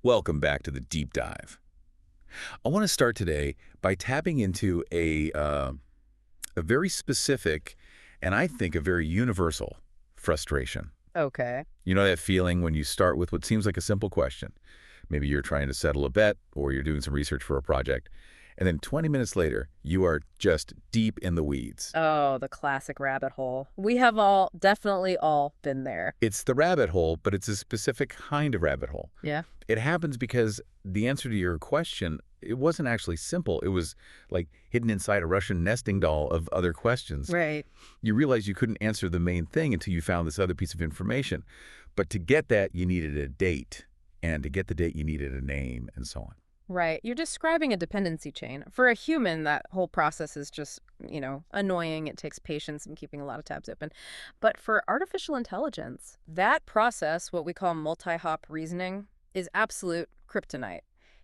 Welcome back to the deep dive. I want to start today by tapping into a very specific and I think a very universal frustration. Okay. You know that feeling when you start with what seems like a simple question. Maybe you're trying to settle a bet or you're doing some research for a project, and then 20 minutes later, you are just deep in the weeds. Oh, the classic rabbit hole. We have definitely all been there. It's the rabbit hole, but it's a specific kind of rabbit hole. Yeah. It happens because the answer to your question, it wasn't actually simple. It was like hidden inside a Russian nesting doll of other questions. Right. You realized you couldn't answer the main thing until you found this other piece of information. But to get that, you needed a date. And to get the date, you needed a name, and so on. Right. You're describing a dependency chain. For a human, that whole process is just, annoying. It takes patience and keeping a lot of tabs open. But for artificial intelligence, that process, what we call multi-hop reasoning, is absolute kryptonite.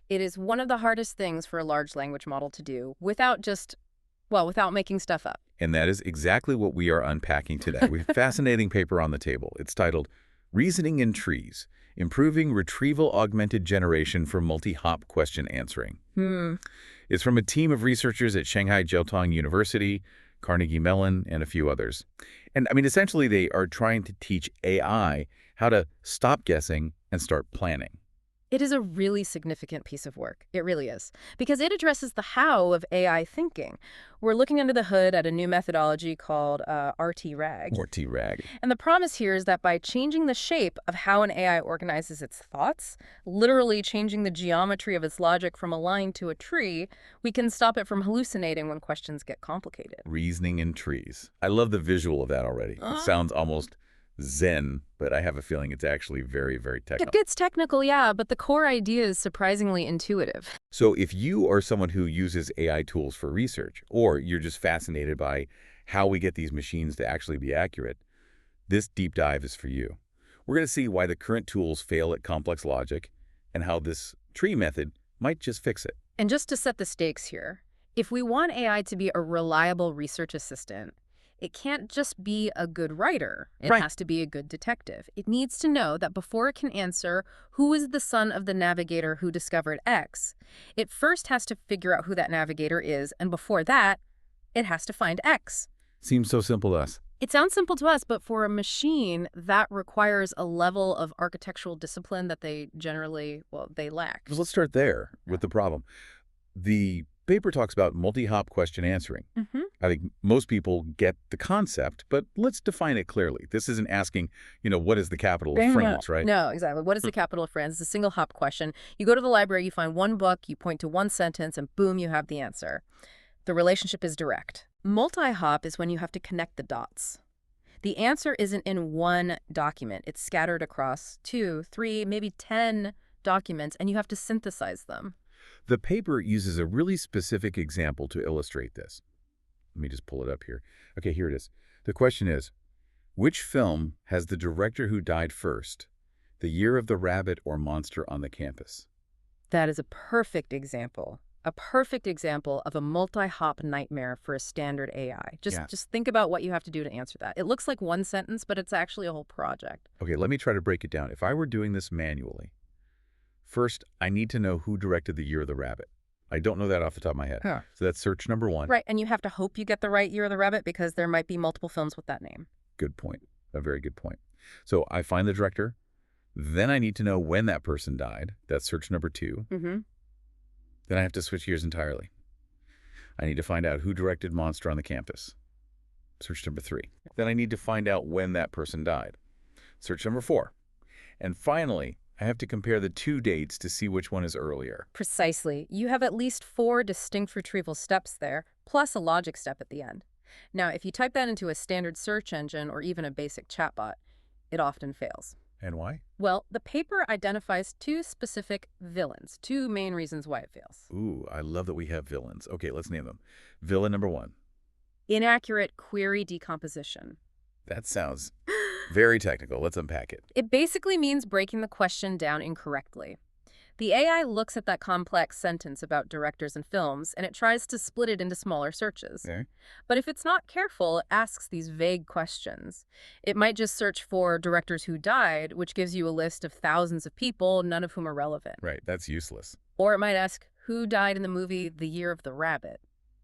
It is one of the hardest things for a large language model to do without making stuff up. And that is exactly what we are unpacking today. We have a fascinating paper on the table. It's titled Reasoning in Trees, Improving Retrieval Augmented Generation for Multi-Hop Question Answering. It's from a team of researchers at Shanghai Jiaotong University, Carnegie Mellon, and a few others. And essentially they are trying to teach AI how to stop guessing and start planning. It is a really significant piece of work. It really is. Because it addresses the how of AI thinking. We're looking under the hood at a new methodology called RT-RAG. Or T-RAG. And the promise here is that by changing the shape of how an AI organizes its thoughts, literally changing the geometry of its logic from a line to a tree, we can stop it from hallucinating when questions get complicated. Reasoning in trees. I love the visual of that already. It sounds almost Zen, but I have a feeling it's actually very, very technical. It gets technical, yeah, but the core idea is surprisingly intuitive. So if you are someone who uses AI tools for research, or you're just fascinated by how we get these machines to actually be accurate, this deep dive is for you. We're going to see why the current tools fail at complex logic and how this tree method might just fix it. And just to set the stakes here, if we want AI to be a reliable research assistant, it can't just be a good writer. It has to be a good detective. It needs to know that before it can answer who is the son of the navigator who discovered X, it first has to figure out who that navigator is, and before that, it has to find X. Seems so simple to us. It sounds simple to us, but for a machine, that requires a level of architectural discipline that they generally, they lack. Let's start there with the problem. The paper talks about multi-hop question answering. I think most people get the concept, but let's define it clearly. This isn't asking, what is the capital of France, right? No, exactly. What is the capital of France? It's a single hop question. You go to the library, you find one book, you point to one sentence, and boom, you have the answer. The relationship is direct. Multi-hop is when you have to connect the dots. The answer isn't in one document. It's scattered across 2, 3, maybe 10 documents, and you have to synthesize them. The paper uses a really specific example to illustrate this. Let me just pull it up here. Okay, here it is. The question is, which film has the director who died first, The Year of the Rabbit or Monster on the Campus? That is a perfect example of a multi-hop nightmare for a standard AI. Just think about what you have to do to answer that. It looks like one sentence, but it's actually a whole project. Okay, let me try to break it down. If I were doing this manually, first, I need to know who directed The Year of the Rabbit. I don't know that off the top of my head. So that's search number 1. Right, and you have to hope you get the right Year of the Rabbit because there might be multiple films with that name. Good point. A very good point. So I find the director. Then I need to know when that person died. That's search number 2. Then I have to switch gears entirely. I need to find out who directed Monster on the Campus. Search number 3. Then I need to find out when that person died. Search number 4. And finally, I have to compare the 2 dates to see which one is earlier. Precisely. You have at least 4 distinct retrieval steps there, plus a logic step at the end. Now, if you type that into a standard search engine or even a basic chatbot, it often fails. And why? Well, the paper identifies 2 specific villains, 2 main reasons why it fails. Ooh, I love that we have villains. Okay, let's name them. Villain number 1. Inaccurate query decomposition. That sounds very technical. Let's unpack it. It basically means breaking the question down incorrectly. The AI looks at that complex sentence about directors and films, and it tries to split it into smaller searches. Okay. But if it's not careful, it asks these vague questions. It might just search for directors who died, which gives you a list of thousands of people, none of whom are relevant. Right, that's useless. Or it might ask, who died in the movie The Year of the Rabbit?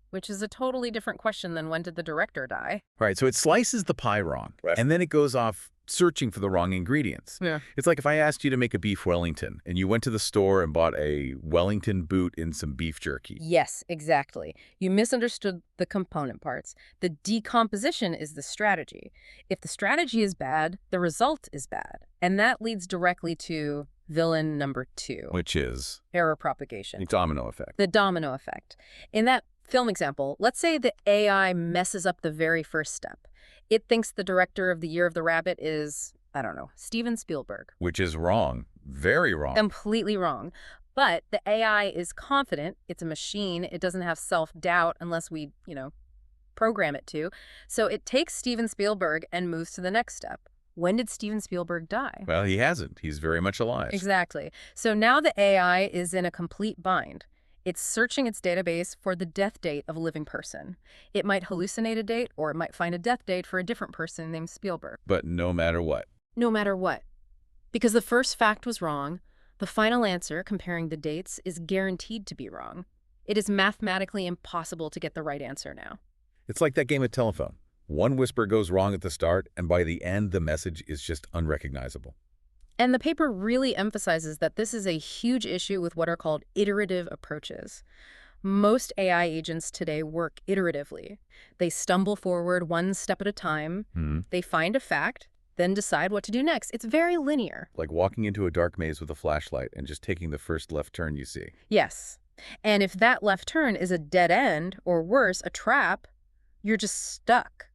Which is a totally different question than when did the director die? Right, so it slices the pie wrong, and then it goes off searching for the wrong ingredients. Yeah. It's like if I asked you to make a beef Wellington, and you went to the store and bought a Wellington boot and some beef jerky. Yes, exactly. You misunderstood the component parts. The decomposition is the strategy. If the strategy is bad, the result is bad. And that leads directly to villain number 2. Which is? Error propagation. The domino effect. The domino effect. In that film example, let's say the AI messes up the very first step. It thinks the director of The Year of the Rabbit is, I don't know, Steven Spielberg. Which is wrong. Very wrong. Completely wrong. But the AI is confident. It's a machine. It doesn't have self-doubt unless we, program it to. So it takes Steven Spielberg and moves to the next step. When did Steven Spielberg die? Well, he hasn't. He's very much alive. Exactly. So now the AI is in a complete bind. It's searching its database for the death date of a living person. It might hallucinate a date, or it might find a death date for a different person named Spielberg. But no matter what. No matter what. Because the first fact was wrong, the final answer, comparing the dates, is guaranteed to be wrong. It is mathematically impossible to get the right answer now. It's like that game of telephone. One whisper goes wrong at the start, and by the end, the message is just unrecognizable. And the paper really emphasizes that this is a huge issue with what are called iterative approaches. Most AI agents today work iteratively. They stumble forward one step at a time. They find a fact, then decide what to do next. It's very linear. Like walking into a dark maze with a flashlight and just taking the first left turn you see. Yes. And if that left turn is a dead end, or worse, a trap, you're just stuck.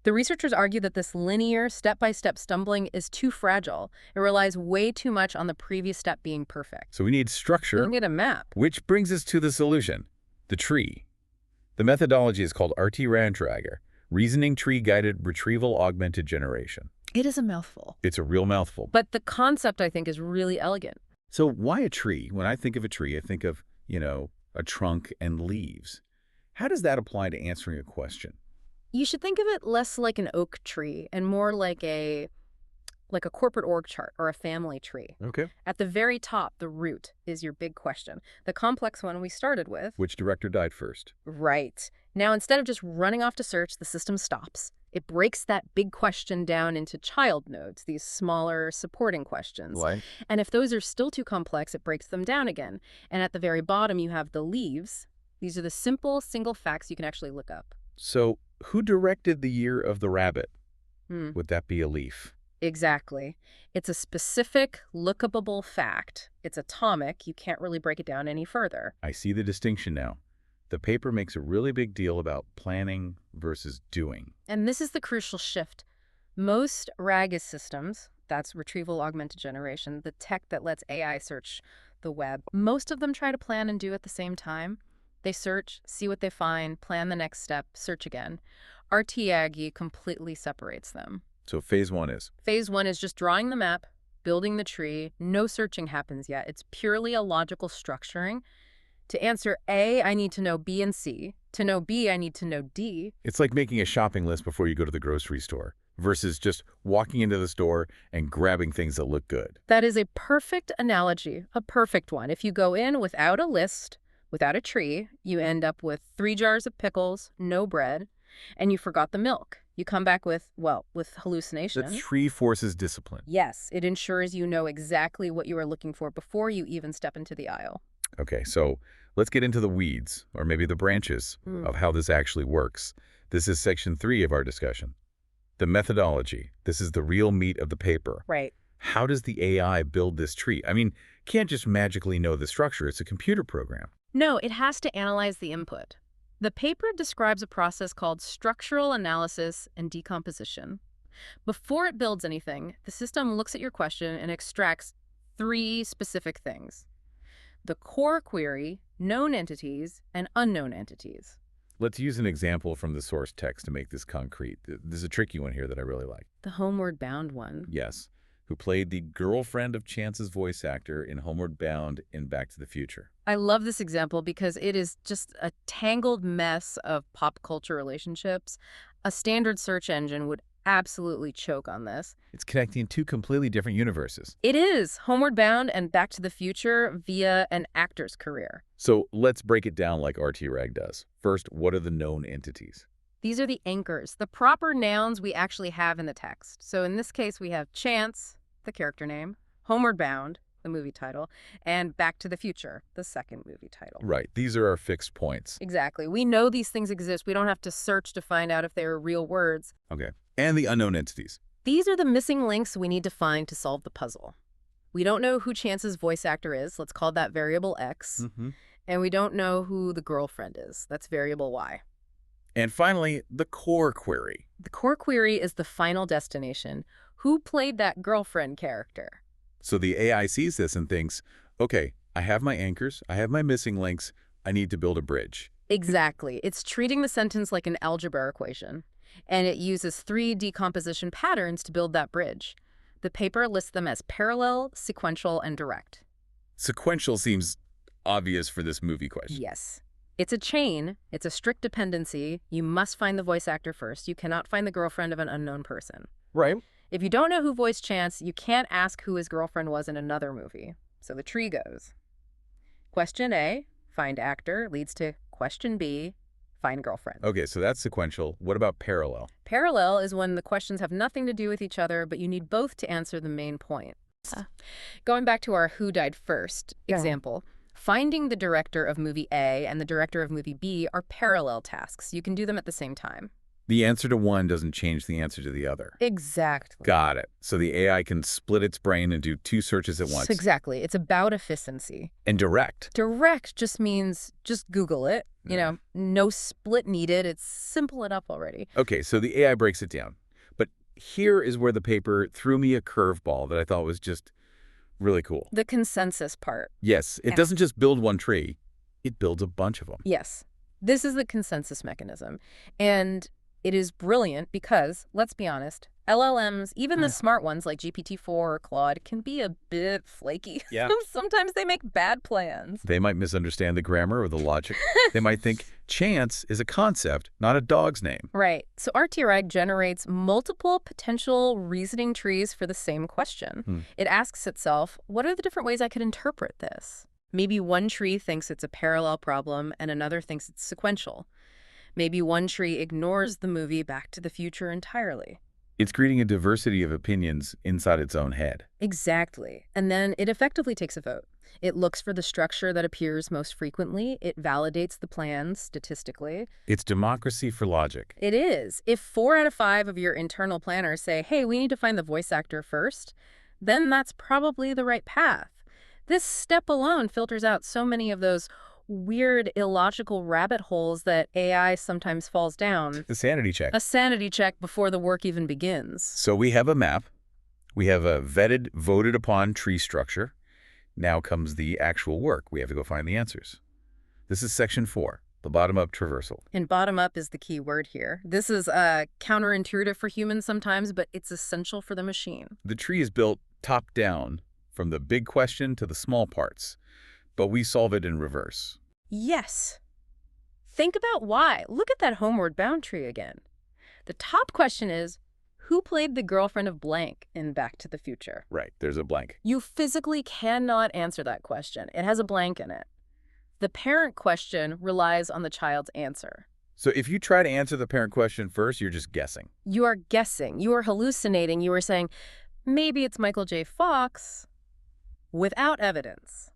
The researchers argue that this linear, step-by-step stumbling is too fragile. It relies way too much on the previous step being perfect. So we need structure. We need a map. Which brings us to the solution, the tree. The methodology is called RT-RANTRAGER, Reasoning Tree-Guided Retrieval Augmented Generation. It is a mouthful. It's a real mouthful. But the concept, I think, is really elegant. So why a tree? When I think of a tree, I think of, a trunk and leaves. How does that apply to answering a question? You should think of it less like an oak tree and more like a corporate org chart or a family tree. Okay. At the very top, the root is your big question. The complex one we started with. Which director died first? Right. Now, instead of just running off to search, the system stops. It breaks that big question down into child nodes, these smaller supporting questions. Why? And if those are still too complex, it breaks them down again. And at the very bottom, you have the leaves. These are the simple, single facts you can actually look up. So who directed The Year of the Rabbit? Would that be a leaf? Exactly. It's a specific, lookable fact. It's atomic. You can't really break it down any further. I see the distinction now. The paper makes a really big deal about planning versus doing. And this is the crucial shift. Most RAG systems, that's retrieval augmented generation, the tech that lets AI search the web, most of them try to plan and do at the same time. They search, see what they find, plan the next step, search again. RT-AGI completely separates them. So phase 1 is? Phase 1 is just drawing the map, building the tree. No searching happens yet. It's purely a logical structuring. To answer A, I need to know B and C. To know B, I need to know D. It's like making a shopping list before you go to the grocery store versus just walking into the store and grabbing things that look good. That is a perfect analogy, a perfect one. If you go in without a list, without a tree, you end up with 3 jars of pickles, no bread, and you forgot the milk. You come back with hallucination. The tree forces discipline. Yes, it ensures you know exactly what you are looking for before you even step into the aisle. Okay, so let's get into the weeds, or maybe the branches, of how this actually works. This is section 3 of our discussion. The methodology. This is the real meat of the paper. Right. How does the AI build this tree? I mean, can't just magically know the structure. It's a computer program. No, it has to analyze the input. The paper describes a process called structural analysis and decomposition. Before it builds anything, the system looks at your question and extracts 3 specific things: the core query, known entities, and unknown entities. Let's use an example from the source text to make this concrete. There's a tricky one here that I really like. The homeward bound one. Yes. who played the girlfriend of Chance's voice actor in Homeward Bound in Back to the Future. I love this example because it is just a tangled mess of pop culture relationships. A standard search engine would absolutely choke on this. It's connecting two completely different universes. It is Homeward Bound and Back to the Future via an actor's career. So let's break it down like RT-RAG does. First, what are the known entities? These are the anchors, the proper nouns we actually have in the text. So in this case, we have Chance, the character name, Homeward Bound, the movie title, and Back to the Future, the second movie title. Right. These are our fixed points. Exactly. We know these things exist. We don't have to search to find out if they are real words. Okay. And the unknown entities. These are the missing links we need to find to solve the puzzle. We don't know who Chance's voice actor is. Let's call that variable X. And we don't know who the girlfriend is. That's variable Y. And finally, the core query. The core query is the final destination. Who played that girlfriend character? So the AI sees this and thinks, okay, I have my anchors, I have my missing links, I need to build a bridge. Exactly. It's treating the sentence like an algebra equation. And it uses 3 decomposition patterns to build that bridge. The paper lists them as parallel, sequential, and direct. Sequential seems obvious for this movie question. Yes. It's a chain. It's a strict dependency. You must find the voice actor first. You cannot find the girlfriend of an unknown person. Right. If you don't know who voiced Chance, you can't ask who his girlfriend was in another movie. So the tree goes. Question A, find actor, leads to question B, find girlfriend. Okay, so that's sequential. What about parallel? Parallel is when the questions have nothing to do with each other, but you need both to answer the main point. Going back to our who died first example, finding the director of movie A and the director of movie B are parallel tasks. You can do them at the same time. The answer to one doesn't change the answer to the other. Exactly. Got it. So the AI can split its brain and do 2 searches at once. Exactly. It's about efficiency. And direct. Direct just means just Google it. You know, no split needed. It's simple enough already. Okay, so the AI breaks it down. But here is where the paper threw me a curveball that I thought was just really cool. The consensus part. Yes, it doesn't just build one tree. It builds a bunch of them. Yes. This is the consensus mechanism. And it is brilliant because, let's be honest, LLMs, even the smart ones like GPT-4 or Claude, can be a bit flaky. Yeah. Sometimes they make bad plans. They might misunderstand the grammar or the logic. They might think chance is a concept, not a dog's name. Right. So RT-RAG generates multiple potential reasoning trees for the same question. It asks itself, what are the different ways I could interpret this? Maybe one tree thinks it's a parallel problem and another thinks it's sequential. Maybe one tree ignores the movie Back to the Future entirely. It's creating a diversity of opinions inside its own head. Exactly. And then it effectively takes a vote. It looks for the structure that appears most frequently. It validates the plans statistically. It's democracy for logic. It is. If 4 out of 5 of your internal planners say, hey, we need to find the voice actor first, then that's probably the right path. This step alone filters out so many of those weird, illogical rabbit holes that AI sometimes falls down. The sanity check. A sanity check before the work even begins. So we have a map. We have a vetted, voted upon tree structure. Now comes the actual work. We have to go find the answers. This is section 4, the bottom-up traversal. And bottom-up is the key word here. This is counterintuitive for humans sometimes, but it's essential for the machine. The tree is built top-down, from the big question to the small parts, but we solve it in reverse. Yes. Think about why. Look at that Homeward Bound tree again. The top question is, who played the girlfriend of blank in Back to the Future? Right, there's a blank. You physically cannot answer that question. It has a blank in it. The parent question relies on the child's answer. So if you try to answer the parent question first, you're just guessing. You are guessing. You are hallucinating. You are saying, maybe it's Michael J. Fox, without evidence.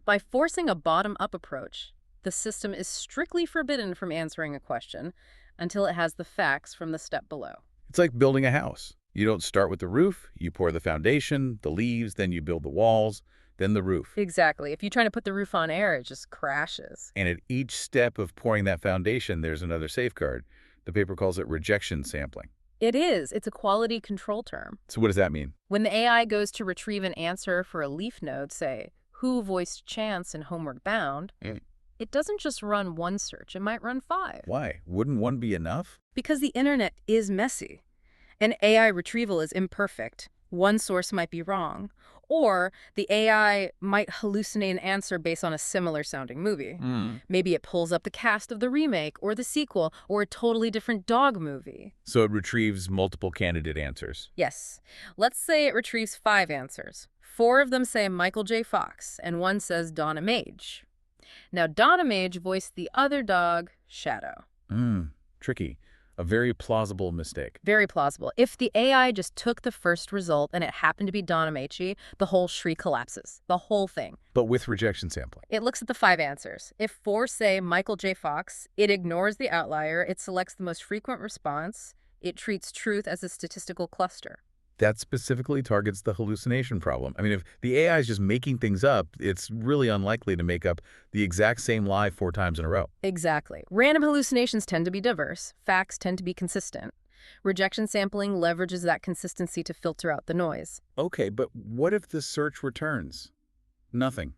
By forcing a bottom-up approach, the system is strictly forbidden from answering a question until it has the facts from the step below. It's like building a house. You don't start with the roof, you pour the foundation, the leaves, then you build the walls, then the roof. Exactly. If you try to put the roof on air, it just crashes. And at each step of pouring that foundation, there's another safeguard. The paper calls it rejection sampling. It is. It's a quality control term. So what does that mean? When the AI goes to retrieve an answer for a leaf node, say, who voiced Chance in Homeward Bound, it doesn't just run one search. It might run 5. Why? Wouldn't one be enough? Because the internet is messy. And AI retrieval is imperfect. One source might be wrong, or the AI might hallucinate an answer based on a similar sounding movie. Maybe it pulls up the cast of the remake or the sequel or a totally different dog movie. So it retrieves multiple candidate answers. Yes. Let's say it retrieves 5 answers. 4 of them say Michael J. Fox, and 1 says Donna Mage. Now, Donna Mage voiced the other dog, Shadow. Tricky. A very plausible mistake. Very plausible. If the AI just took the first result and it happened to be Donna Mage, the whole tree collapses. The whole thing. But with rejection sampling. It looks at the 5 answers. If 4 say Michael J. Fox, it ignores the outlier, it selects the most frequent response, it treats truth as a statistical cluster. That specifically targets the hallucination problem. I mean, if the AI is just making things up, it's really unlikely to make up the exact same lie 4 times in a row. Exactly. Random hallucinations tend to be diverse. Facts tend to be consistent. Rejection sampling leverages that consistency to filter out the noise. Okay, but what if the search returns nothing?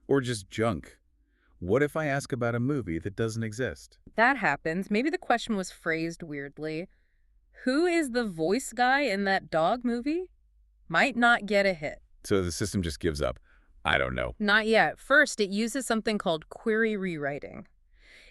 Or just junk? What if I ask about a movie that doesn't exist? That happens. Maybe the question was phrased weirdly. Who is the voice guy in that dog movie? Might not get a hit. So the system just gives up. I don't know. Not yet. First, it uses something called query rewriting.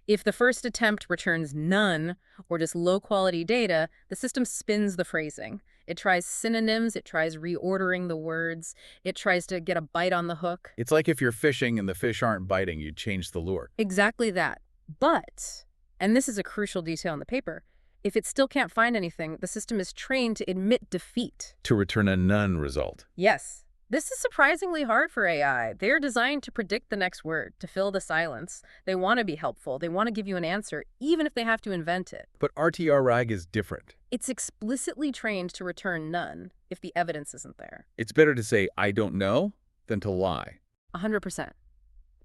If the first attempt returns none or just low-quality data, the system spins the phrasing. It tries synonyms, it tries reordering the words, it tries to get a bite on the hook. It's like if you're fishing and the fish aren't biting, you change the lure. Exactly that. But, and this is a crucial detail in the paper, if it still can't find anything, the system is trained to admit defeat. To return a none result. Yes. This is surprisingly hard for AI. They're designed to predict the next word, to fill the silence. They want to be helpful. They want to give you an answer, even if they have to invent it. But RTRAG is different. It's explicitly trained to return none if the evidence isn't there. It's better to say, I don't know, than to lie. 100%.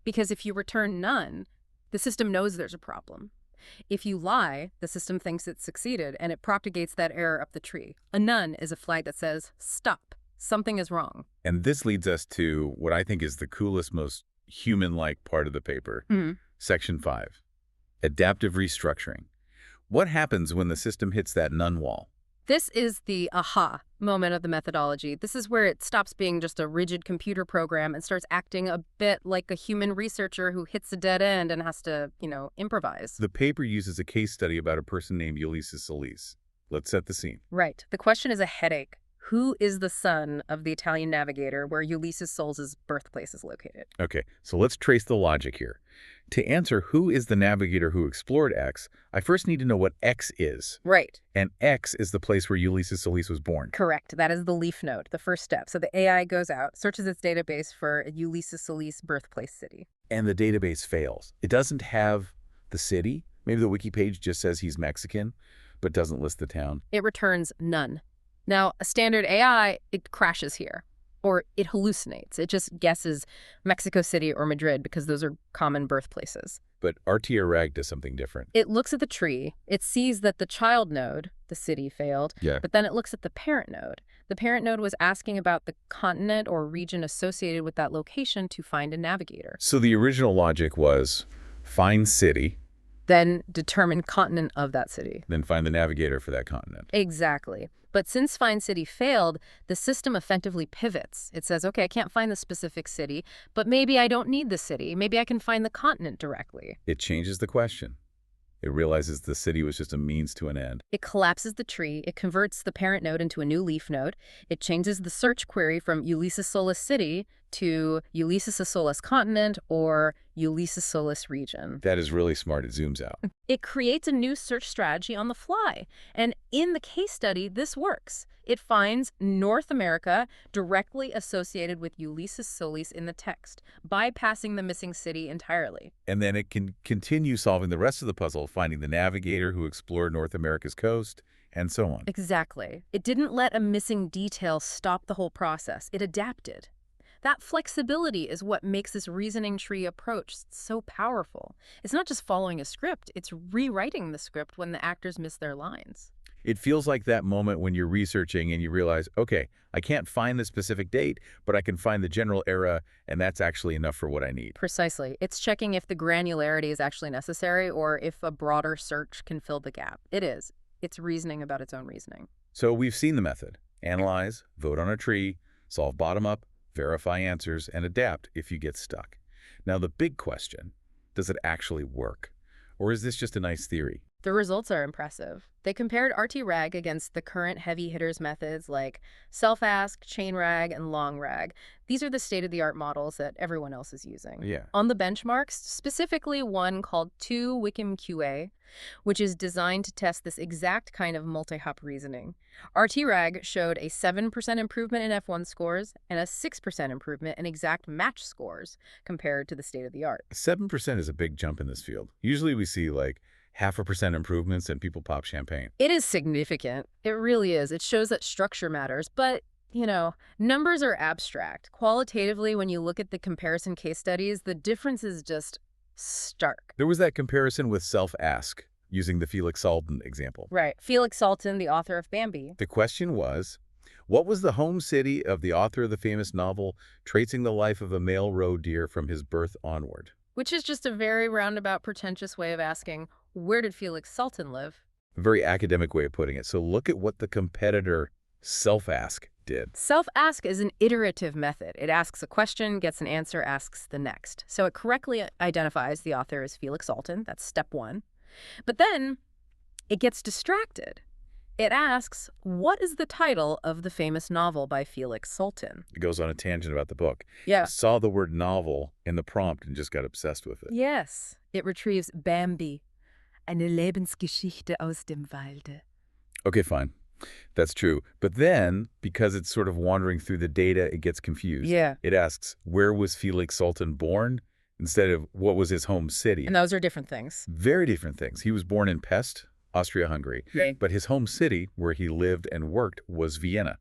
Because if you return none, the system knows there's a problem. If you lie, the system thinks it's succeeded, and it propagates that error up the tree. A none is a flag that says, stop, something is wrong. And this leads us to what I think is the coolest, most human-like part of the paper. Section 5, adaptive restructuring. What happens when the system hits that none wall? This is the aha moment of the methodology. This is where it stops being just a rigid computer program and starts acting a bit like a human researcher who hits a dead end and has to, improvise. The paper uses a case study about a person named Ulysses Solis. Let's set the scene. Right. The question is a headache. Who is the son of the Italian navigator where Ulysses Solis' birthplace is located? Okay, so let's trace the logic here. To answer who is the navigator who explored X, I first need to know what X is. Right. And X is the place where Ulysses Solis was born. Correct. That is the leaf node, the first step. So the AI goes out, searches its database for Ulysses Solis' birthplace city. And the database fails. It doesn't have the city. Maybe the wiki page just says he's Mexican, but doesn't list the town. It returns none. Now, a standard AI, it crashes here. Or it hallucinates. It just guesses Mexico City or Madrid because those are common birthplaces. But RTRAG does something different. It looks at the tree. It sees that the child node, the city, failed. Yeah. But then it looks at the parent node. The parent node was asking about the continent or region associated with that location to find a navigator. So the original logic was find city, Then determine continent of that city. then find the navigator for that continent. Exactly. But since Find City failed, the system effectively pivots. It says, okay, I can't find the specific city, but maybe I don't need the city. Maybe I can find the continent directly. It changes the question. It realizes the city was just a means to an end. It collapses the tree. It converts the parent node into a new leaf node. It changes the search query from Ulysses Solis City to Ulysses Solis Continent or Ulysses Solis Region. That is really smart. It zooms out. It creates a new search strategy on the fly. And in the case study, this works. It finds North America directly associated with Ulysses Solis in the text, bypassing the missing city entirely. And then it can continue solving the rest of the puzzle, finding the navigator who explored North America's coast, and so on. Exactly. It didn't let a missing detail stop the whole process. It adapted. That flexibility is what makes this reasoning tree approach so powerful. It's not just following a script, it's rewriting the script when the actors miss their lines. It feels like that moment when you're researching and you realize, okay, I can't find the specific date, but I can find the general era, and that's actually enough for what I need. Precisely. It's checking if the granularity is actually necessary or if a broader search can fill the gap. It is. It's reasoning about its own reasoning. So we've seen the method, Analyze, vote on a tree, solve bottom-up, verify answers, and adapt if you get stuck. Now, the big question, does it actually work? Or is this just a nice theory? The results are impressive. They compared RT-RAG against the current heavy hitters methods like self-ask, chain RAG, and long RAG. These are the state-of-the-art models that everyone else is using. Yeah. On the benchmarks, specifically one called 2WikimQA, which is designed to test this exact kind of multi-hop reasoning. RT-RAG showed a 7% improvement in F1 scores and a 6% improvement in exact match scores compared to the state-of-the-art. 7% is a big jump in this field. Usually we see like 0.5% improvements and people pop champagne. It is significant. It really is. It shows that structure matters, but numbers are abstract. Qualitatively, when you look at the comparison case studies, the difference is just stark. There was that comparison with self-ask, using the Felix Salten example. Right. Felix Salten, the author of Bambi. The question was, what was the home city of the author of the famous novel tracing the life of a male roe deer from his birth onward? Which is just a very roundabout, pretentious way of asking, where did Felix Salten live? A very academic way of putting it. So look at what the competitor self-ask did. Self-ask is an iterative method. It asks a question, gets an answer, asks the next. So it correctly identifies the author as Felix Salten. That's step one. But then it gets distracted. It asks, what is the title of the famous novel by Felix Salten? It goes on a tangent about the book. Yeah. Saw the word novel in the prompt and just got obsessed with it. Yes. It retrieves Bambi, eine Lebensgeschichte aus dem Walde. Okay, fine. That's true. But then, because it's sort of wandering through the data, it gets confused. Yeah. It asks, where was Felix Salten born? Instead of what was his home city. And those are different things. Very different things. He was born in Pest, Austria-Hungary. Right. But his home city, where he lived and worked, was Vienna.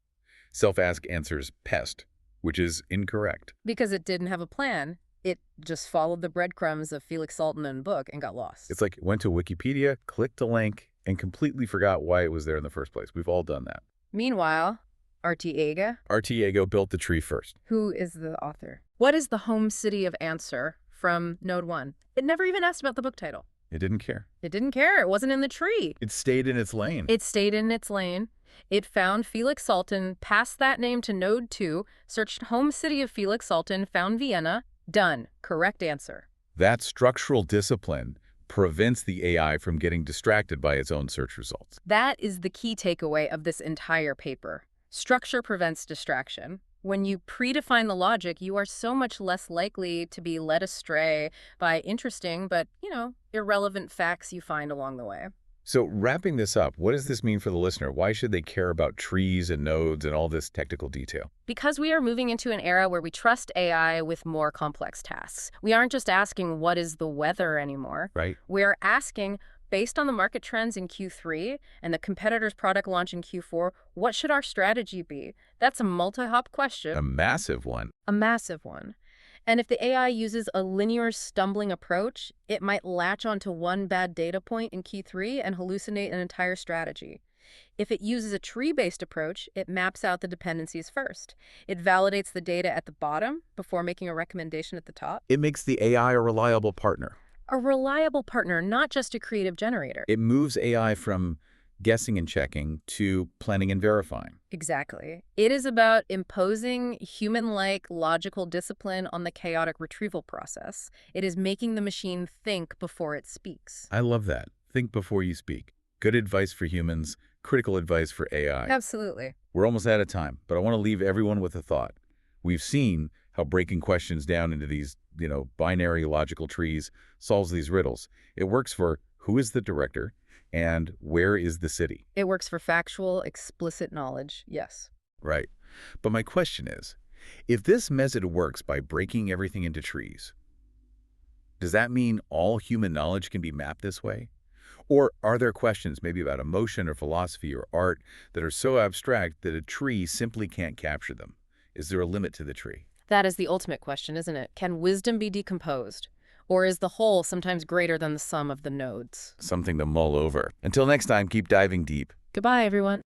Self-ask answers Pest, which is incorrect. Because it didn't have a plan. It just followed the breadcrumbs of Felix Salten and book and got lost. It's like it went to Wikipedia, clicked a link, and completely forgot why it was there in the first place. We've all done that. Meanwhile, Artiega, Artiego built the tree first. who is the author? What is the home city of Answer from Node 1? It never even asked about the book title. It didn't care. It didn't care. It wasn't in the tree. It stayed in its lane. It stayed in its lane. It found Felix Salten, passed that name to Node 2, searched home city of Felix Salten, found Vienna. Done. Correct answer. That structural discipline prevents the AI from getting distracted by its own search results. That is the key takeaway of this entire paper. Structure prevents distraction. When you predefine the logic, you are so much less likely to be led astray by interesting but, irrelevant facts you find along the way. So wrapping this up, what does this mean for the listener? Why should they care about trees and nodes and all this technical detail? Because we are moving into an era where we trust AI with more complex tasks. We aren't just asking what is the weather anymore. Right. We're asking, based on the market trends in Q3 and the competitor's product launch in Q4, what should our strategy be? That's a multi-hop question. A massive one. A massive one. And if the AI uses a linear stumbling approach, it might latch onto one bad data point in Q3 and hallucinate an entire strategy. If it uses a tree-based approach, it maps out the dependencies first. It validates the data at the bottom before making a recommendation at the top. It makes the AI a reliable partner. A reliable partner, not just a creative generator. It moves AI from guessing and checking to planning and verifying. Exactly. It is about imposing human-like logical discipline on the chaotic retrieval process. It is making the machine think before it speaks. I love that. Think before you speak. Good advice for humans, critical advice for AI. Absolutely. We're almost out of time, but I want to leave everyone with a thought. We've seen how breaking questions down into these, binary logical trees solves these riddles. It works for who is the director and where is the city. It works for factual, explicit knowledge, yes. Right. But my question is, if this method works by breaking everything into trees, does that mean all human knowledge can be mapped this way? Or are there questions maybe about emotion or philosophy or art that are so abstract that a tree simply can't capture them? Is there a limit to the tree? That is the ultimate question, isn't it? Can wisdom be decomposed? Or is the whole sometimes greater than the sum of the nodes? Something to mull over. Until next time, keep diving deep. Goodbye, everyone.